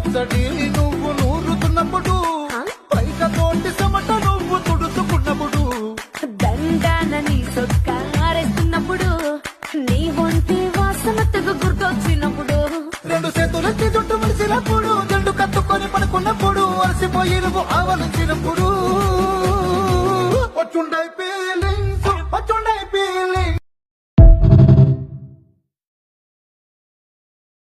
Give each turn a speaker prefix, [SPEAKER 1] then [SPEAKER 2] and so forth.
[SPEAKER 1] పచ్చడి నువ్వు నూరుతున్నప్పుడు పైక తోటి సమట నువ్వు తుడుచుకున్నప్పుడు
[SPEAKER 2] దండాన నీ సొక్కారేస్తున్నప్పుడు నీ ఒంటి వాసనతకు గుర్తొచ్చినప్పుడు
[SPEAKER 1] రెండు చేతులెత్తి జుట్టు మలిసినప్పుడు జండు కత్తుకొని పడుకున్నప్పుడు అలసిపోయి నువ్వు ఆవలించినప్పుడు వచ్చుండై